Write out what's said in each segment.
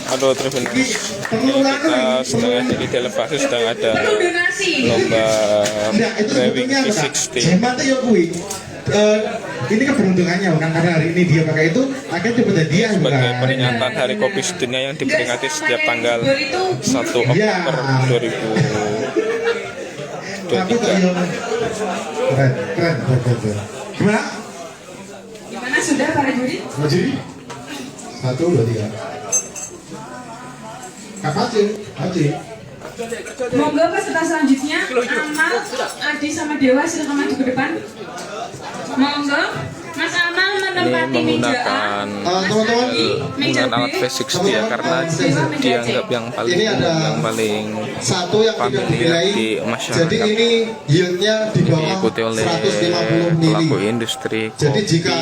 Halo Traveler, ini kita sedang ada di elevasi, sedang ada lomba driving V60. Ini keberuntungannya kan, karena hari ini dia pakai itu akan coba dia sebagai peringatan Hari Kopi Sedunia yang diperingati setiap tanggal 1 Oktober 2023. Keren. Gimana? Gimana sudah para juri? Juri? 1, 2, 3. Aceh. Monggo peserta selanjutnya Amal, Adi sama Dewa silakan maju ke depan. Monggo Mas Amal menempati Ini meja A, Teman-teman, meja menggunakan alat B. V60 ya, karena dianggap yang paling ini ada satu yang tidak familiar dinilai. di masyarakat. Jadi ini yieldnya di bawah diikuti oleh 150 pelaku mili. industri Jadi kopi jika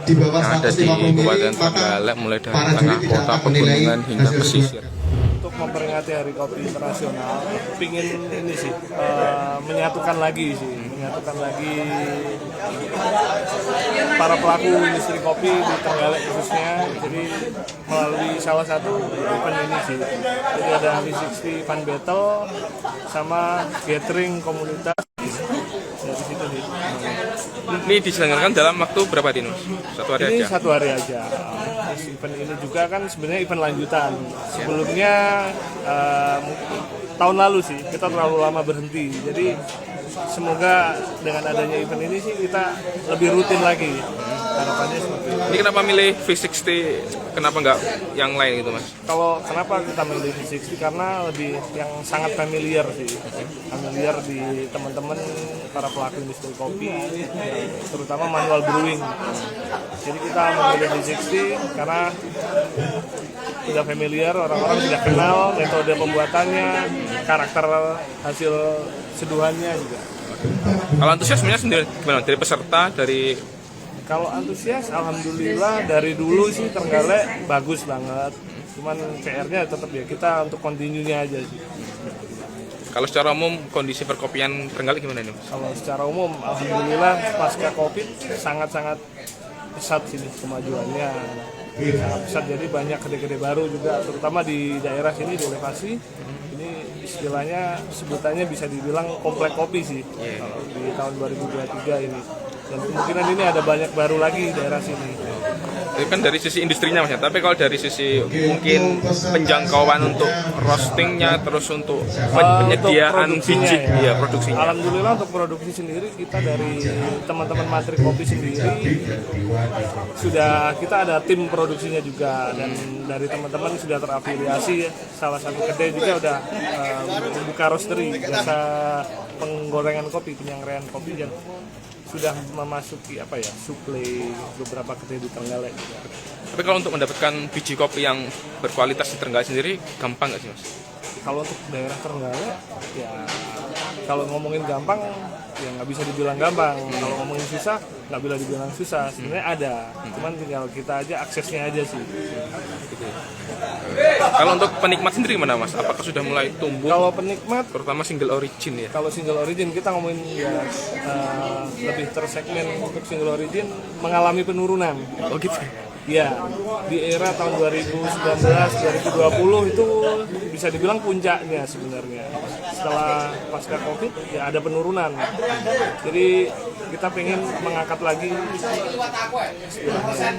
di bawah yang ada di 150 mili, Kabupaten maka Trenggalek, mulai dari para tengah juri tidak kota, akan menilai pegunungan hingga hasil pesisir. Untuk memperingati Hari Kopi Internasional, pingin ini sih menyatukan lagi para pelaku industri kopi di Trenggalek khususnya. Jadi melalui salah satu event ini sih. Jadi ada V60 Fun Battle sama gathering komunitas. Dari situ sih. Ini diselenggarakan dalam waktu berapa, Dinus? Satu hari Ini aja? 1 hari aja. Terus event ini juga kan sebenarnya event lanjutan. Sebelumnya tahun lalu sih kita terlalu lama berhenti. Jadi semoga dengan adanya event ini sih kita lebih rutin lagi. Harapannya seperti itu. Ini kenapa milih V60? Kenapa nggak yang lain gitu, Mas? Kalau kenapa kita milih V60? Karena lebih yang sangat familiar sih. Familiar di teman-teman para pelaku industri kopi, terutama manual brewing. Jadi kita memilih V60 karena sudah familiar, orang-orang sudah kenal metode pembuatannya, karakter hasil seduhannya juga. Kalau antusiasmenya sendiri gimana? Dari peserta, dari Kalau antusias, alhamdulillah dari dulu sih Trenggalek bagus banget. Cuman PR-nya tetap ya kita untuk continue-nya aja sih. kalau secara umum kondisi perkopian Trenggalek gimana nih, Mas? Kalau secara umum, alhamdulillah pasca COVID sangat-sangat pesat sini kemajuannya. Sangat pesat, jadi banyak gede-gede baru juga, terutama di daerah sini di elevasi. Ini istilahnya sebutannya bisa dibilang komplek kopi sih kalau di tahun 2023 ini. Dan kemungkinan ini ada banyak baru lagi di daerah sini. Itu kan dari sisi industrinya, Mas, ya. Tapi kalau dari sisi mungkin penjangkauan untuk roastingnya, terus untuk penyediaan Untuk produksinya biji, ya produksinya. Alhamdulillah untuk produksi sendiri kita dari teman-teman Matrik Kopi sendiri sudah kita ada tim produksinya juga, dan dari teman-teman sudah terafiliasi. Salah satu kedai juga udah membuka roastery jasa penggorengan kopi, penyangrean kopi, dan sudah memasuki suplai beberapa kedai di Trenggalek. Tapi kalau untuk mendapatkan biji kopi yang berkualitas di Trenggalek sendiri gampang nggak sih, Mas? Kalau untuk daerah Trenggalek ya kalau ngomongin gampang ya nggak bisa dibilang gampang. Kalau ngomongin susah nggak bisa dibilang susah. Sebenarnya ada, cuman tinggal kita aja aksesnya aja sih. Kalau untuk penikmat sendiri gimana, Mas? Apakah sudah mulai tumbuh? Kalau penikmat, Terutama single origin ya. kalau single origin kita ngomongin ya lebih tersegmen. Untuk single origin mengalami penurunan. Oh gitu. Ya, di era tahun 2019-2020 itu bisa dibilang puncaknya sebenarnya. Setelah pasca Covid ya ada penurunan. Jadi kita pengen mengangkat lagi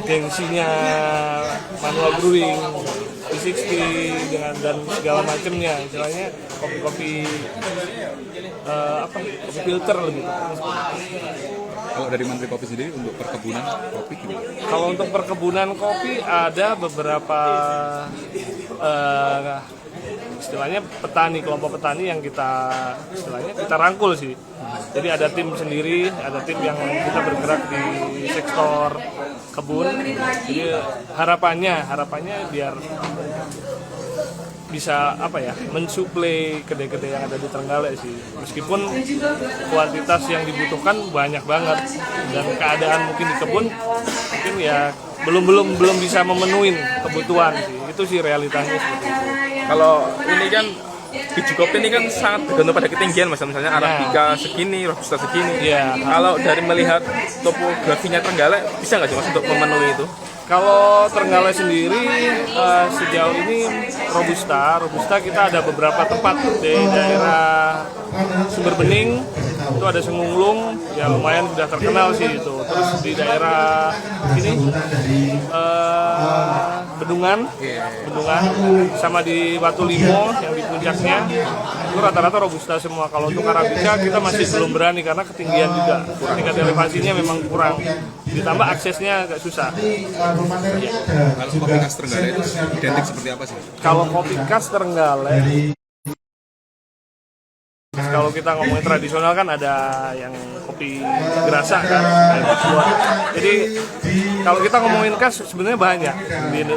gengsinya manual brewing, V60 dengan dan segala macamnya. Istilahnya kopi-kopi kopi filter gitu. Kalau dari Menteri Kopi sendiri untuk perkebunan kopi gimana? Kalau untuk perkebunan kopi ada beberapa istilahnya kelompok petani yang kita rangkul sih. Jadi ada tim sendiri, ada tim yang kita bergerak di sektor kebun. Jadi harapannya biar bisa mensuplai kedai-kedai yang ada di Trenggalek sih. Meskipun kuantitas yang dibutuhkan banyak banget dan keadaan mungkin di kebun mungkin ya belum bisa memenuhi kebutuhan sih. Itu sih realitanya seperti itu. Kalau ini kan biji kopi ini kan sangat bergantung pada ketinggian, Mas. Misalnya Arabica segini, Robusta segini. Iya. Kalau dari melihat topografinya Trenggalek bisa nggak sih, Mas, untuk memenuhi itu? Kalau Trenggalek sendiri sejauh ini Robusta kita ada beberapa tempat di daerah Sumber Bening, itu ada Sengunglung, ya lumayan sudah terkenal sih itu. Terus di daerah sini Bendungan, sama di Batu Limo yang di puncaknya, itu rata-rata Robusta semua. Kalau untuk Arabica kita masih belum berani karena ketinggian juga, tingkat elevasinya memang kurang, ditambah aksesnya agak susah. Kalau kopi khas Trenggalek itu identik seperti apa sih? Kalau kopi khas Trenggalek, kalau kita ngomongin tradisional kan ada yang kopi gerasa kan, kayak Papua. Jadi kalau kita ngomongin khas sebenarnya banyak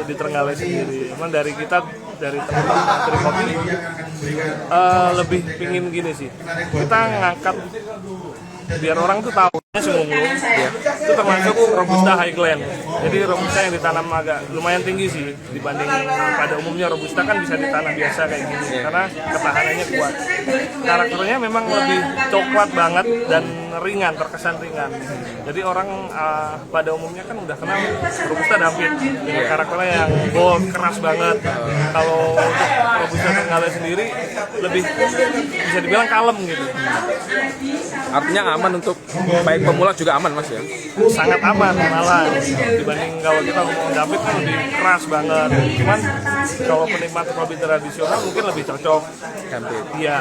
di Trenggalek sendiri. Cuman dari teman-teman dari kopi lebih pingin gini sih, kita ngangkat biar orang tuh tahu Sengunglung itu termasuk Robusta Highland. Jadi Robusta yang ditanam agak lumayan tinggi sih dibanding pada umumnya. Robusta kan bisa ditanam biasa kayak gini karena ketahanannya kuat. Karakternya memang lebih coklat banget dan ringan, terkesan ringan. Jadi orang pada umumnya kan udah kenal Robusta David dengan karakternya yang bold, keras banget. Kalau untuk Robusta Trenggalek sendiri lebih bisa dibilang kalem gitu. Artinya aman untuk baik pemula juga aman mas ya? Sangat aman malah dibanding kalau kita ngomong David kan lebih keras banget. Cuman kalau penikmat kopi tradisional mungkin lebih cocok. Iya.